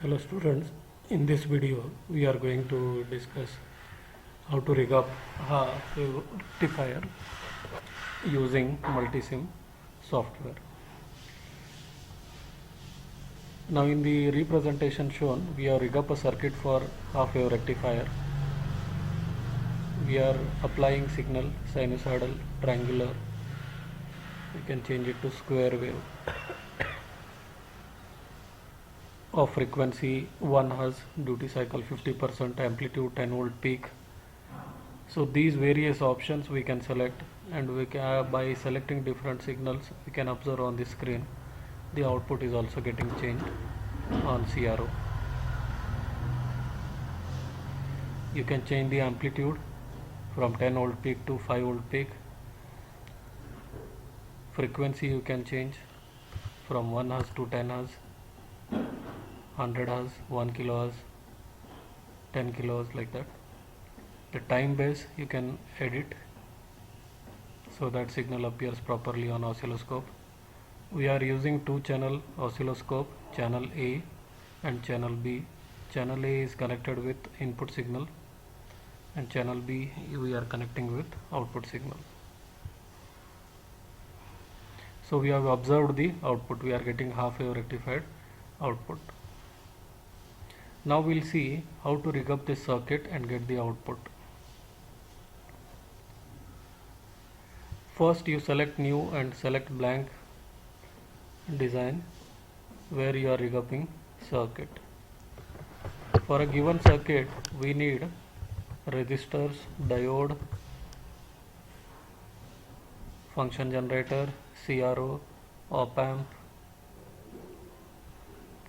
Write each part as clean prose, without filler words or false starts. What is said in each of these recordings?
Hello students, in this video we are going to discuss how to rig up a rectifier using multisim software. Now in the representation shown, we have rig up a circuit for half wave rectifier. We are applying signal sinusoidal, triangular. We can change it to square wave of frequency 1 Hz, duty cycle 50%, amplitude 10 volt peak. So these various options we can select, and we can, by selecting different signals we can observe on the screen the output is also getting changed on CRO. You can change the amplitude from 10 volt peak to 5 volt peak. Frequency you can change from 1 Hz to 10 Hz, 100 Hz, 1 kilohertz, 10 kilohertz, like that. The time base you can edit so that signal appears properly on oscilloscope. We are using two channel oscilloscope, channel A and channel B. Channel A is connected with input signal and channel B we are connecting with output signal. So we have observed the output, we are getting half wave rectified output. Now we'll see how to rig up this circuit and get the output. First you select new and select blank design where you are rig upping circuit. For a given circuit we need resistors, diode, function generator, CRO, op amp.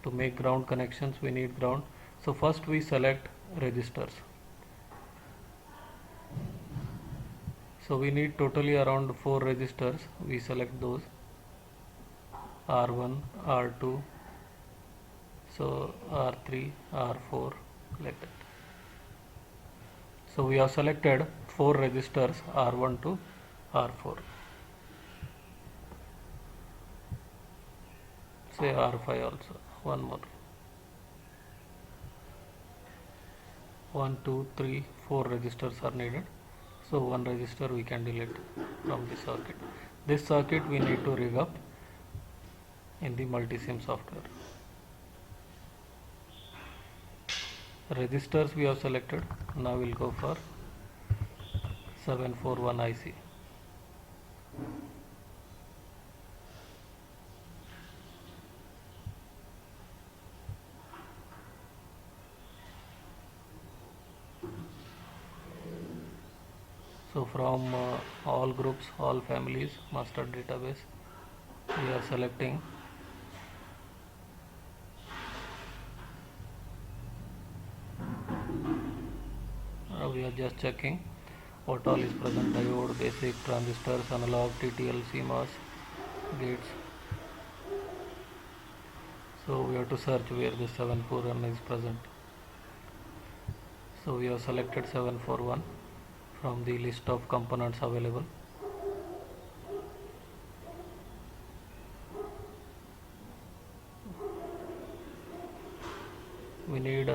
To make ground connections we need ground. So first we select resistors. So we need totally around 4 resistors. We select those, R1, R2, so R3, R4, like that. So we have selected 4 resistors, R1 to R4. Say R5 also, one more. 1, 2, 3, 4 resistors are needed. So one resistor we can delete from the circuit. This circuit we need to rig up in the multisim software. Resistors we have selected. Now we'll go for 741 IC. So from all groups, all families, master database, we are selecting we are just checking what all is present: diode, basic, transistors, analog, TTL, CMOS, gates. So we have to search where this 741 is present. So we have selected 741 from the list of components available. We need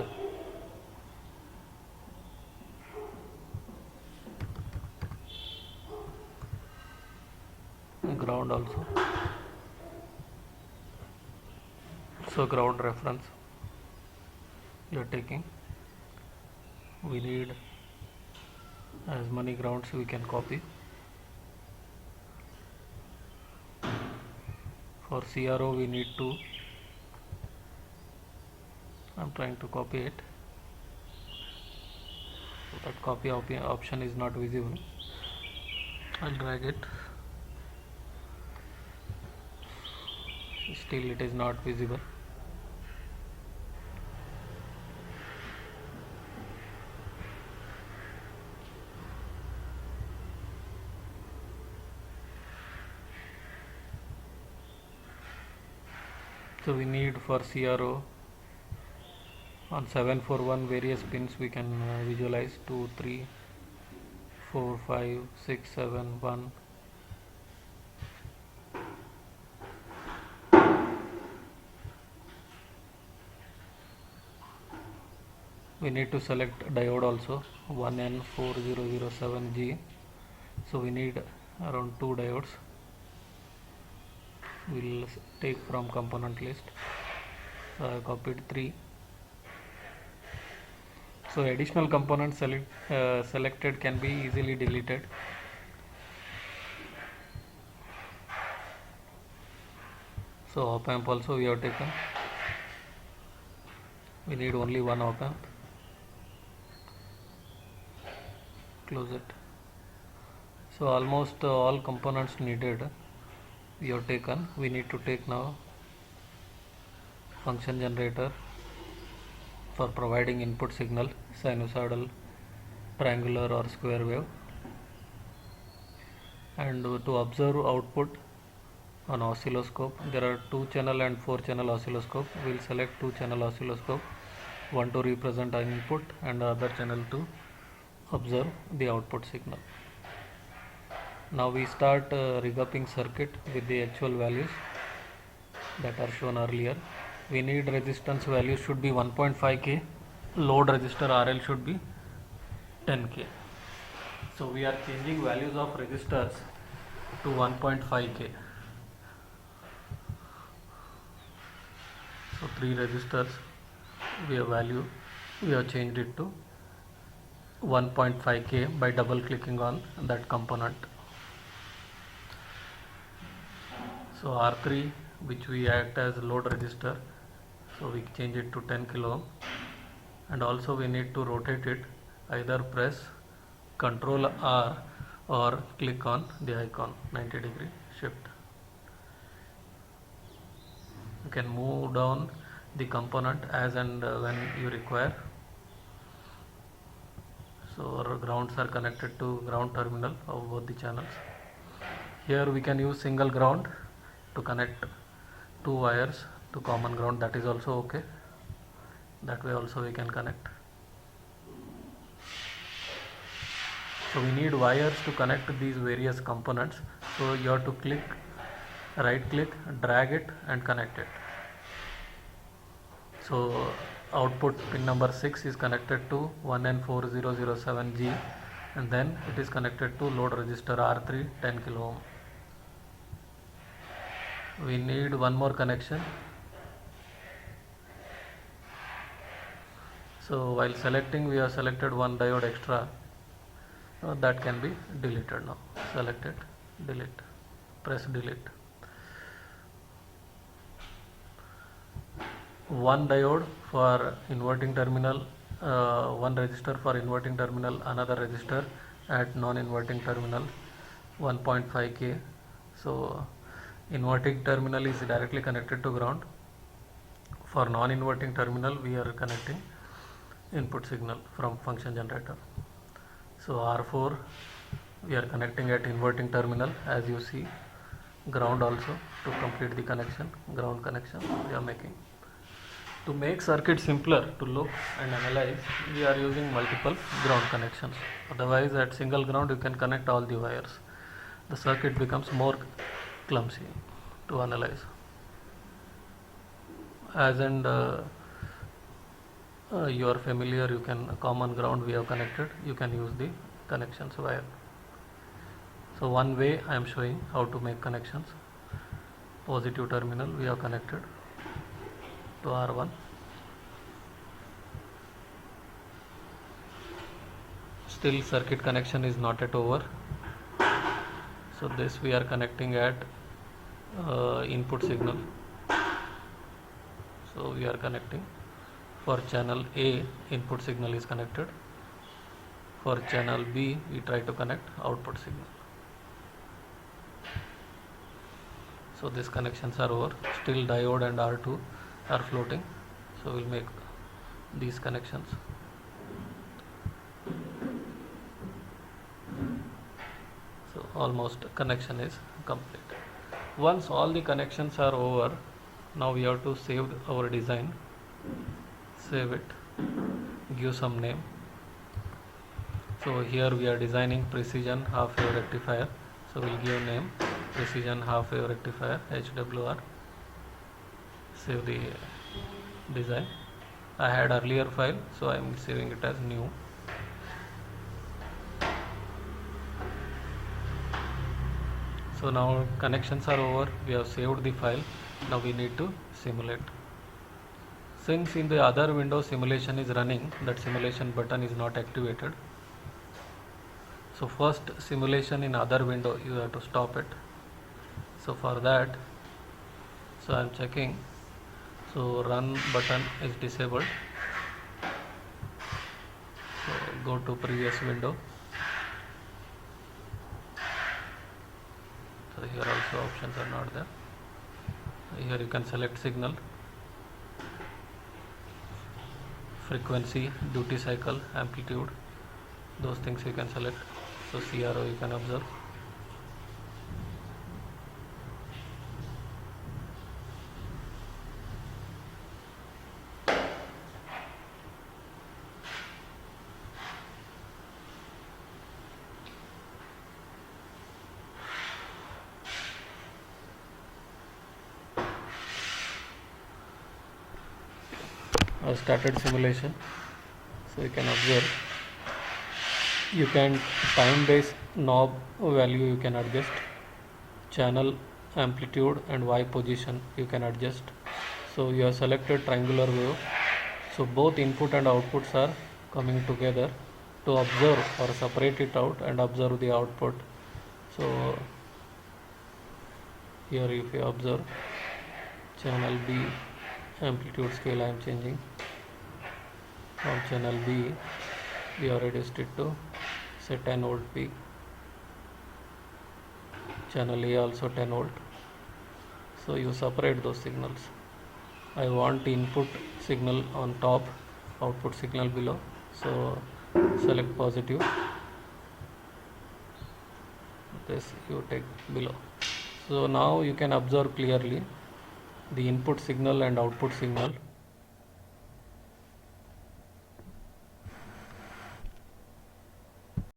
ground also. So ground reference you are taking. We need as many grounds we can copy. For CRO we need to, I'm trying to copy it, so that copy option is not visible. I'll drag it, still it is not visible. So we need for CRO on 741 various pins we can visualize: 2, 3, 4, 5, 6, 7, 1. we need to select diode also, 1N4007G. So we need around 2 diodes. We'll take from component list. So I copied 3. So additional components selected can be easily deleted. So op amp also we have taken. We need only one op amp. Close it. So almost all components needed we have taken. We need to take now function generator for providing input signal, sinusoidal, triangular or square wave, and to observe output on oscilloscope. There are 2 channel and 4 channel oscilloscope. We will select 2 channel oscilloscope, one to represent an input and the other channel to observe the output signal. Now we start regrouping circuit with the actual values that are shown earlier. We need resistance value should be 1.5K, load resistor RL should be 10K. So we are changing values of resistors to 1.5K. So 3 resistors we have changed it to 1.5K by double clicking on that component. So R3, which we act as load resistor, so we change it to 10 kilo ohm, and also we need to rotate it, either press Ctrl R or click on the icon 90-degree shift. You can move down the component as and when you require. So our grounds are connected to ground terminal of both the channels. Here we can use single ground to connect 2 wires to common ground, that is also okay. That way also we can connect. So we need wires to connect these various components. So you have to right click, drag it and connect it. So output pin number 6 is connected to 1N4007G, and then it is connected to load resistor R3 10 kilo ohm. We need one more connection. So while selecting, we have selected one diode extra, that can be deleted now. Select it, delete, press delete. One diode for inverting terminal, one resistor for inverting terminal, another resistor at non-inverting terminal, 1.5K. So inverting terminal is directly connected to ground. For non-inverting terminal, we are connecting input signal from function generator. So R4 we are connecting at inverting terminal, as you see. Ground also to complete the connection, ground connection we are making. To make circuit simpler to look and analyze, we are using multiple ground connections. Otherwise, at single ground you can connect all the wires. The circuit becomes more clumsy to analyze. As and you are familiar, you can common ground we have connected, you can use the connections wire. So one way I am showing how to make connections. Positive terminal we have connected to R1. Still circuit connection is not yet over. So this we are connecting at input signal. So we are connecting. For channel A, input signal is connected. For channel B, we try to connect output signal. So these connections are over. Still diode and R2 are floating. So we'll make these connections. So almost connection is complete. Once all the connections are over, now we have to save our design. Save it, give some name. So here we are designing precision half wave rectifier. So we'll give name precision half wave rectifier HWR. Save the design. I had earlier file, so I am saving it as new. So now connections are over, we have saved the file. Now we need to simulate. Since in the other window simulation is running, that simulation button is not activated. So first simulation in other window, you have to stop it. So for that, so I am checking. So run button is disabled. So go to previous window. So here also options are not there. Here you can select signal, frequency, duty cycle, amplitude, those things you can select. So CRO you can observe. I started simulation, so you can observe. You can time based knob value you can adjust, channel amplitude and Y position you can adjust. So you have selected triangular wave, so both input and outputs are coming together. To observe or separate it out and observe the output, so here if you observe channel B amplitude scale I am changing. From channel B we have reduced it to say 10 volt peak. Channel A also 10 volt. So you separate those signals. I want input signal on top, output signal below, so select positive. This you take below. So now you can observe clearly the input signal and output signal